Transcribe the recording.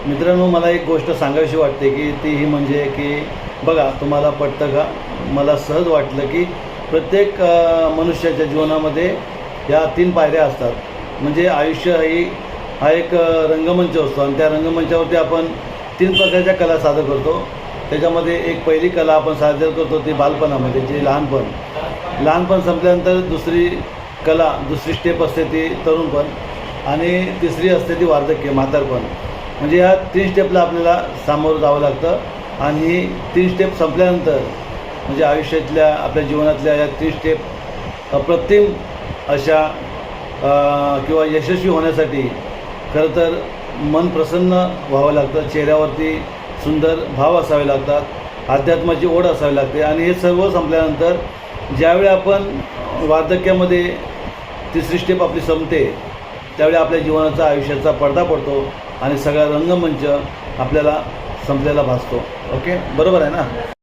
मित्रांनो, मला एक गोष्ट सांगावीशी वाटते की ती ही म्हणजे की बघा, तुम्हाला पटतं का? मला सहज वाटलं की प्रत्येक मनुष्याच्या जीवनामध्ये या 3 पायऱ्या असतात. म्हणजे आयुष्य हा एक रंगमंच असतो आणि त्या रंगमंचावरती आपण 3 प्रकारच्या कला सादर करतो. त्याच्यामध्ये एक पहिली कला आपण सादर करतो ती बालपणामध्ये, जे लहानपण संपल्यानंतर दुसरी कला, दुसरी स्टेप असते ती तरुणपण आणि तिसरी असते ती वार्धक्य, म्हातारपण. म्हणजे या 3 स्टेपला आपल्याला सामोरं जावं लागतं आणि ही 3 स्टेप संपल्यानंतर म्हणजे आयुष्यातल्या आपल्या जीवनातल्या या 3 स्टेप अप्रतिम अशा किंवा यशस्वी होण्यासाठी खरं तर मन प्रसन्न व्हावं लागतं, चेहऱ्यावरती सुंदर भाव असावे लागतात, अध्यात्माची ओढ असावी लागते. आणि हे सर्व संपल्यानंतर ज्यावेळी आपण वार्धक्यामध्ये तिसरी स्टेप आपली संपते, त्यावेळी आपल्या जीवनाचा, आयुष्याचा पडदा पडतो आणि सगळा रंगमंच आपल्याला संपलेला भासतो. ओके, बरोबर आहे ना?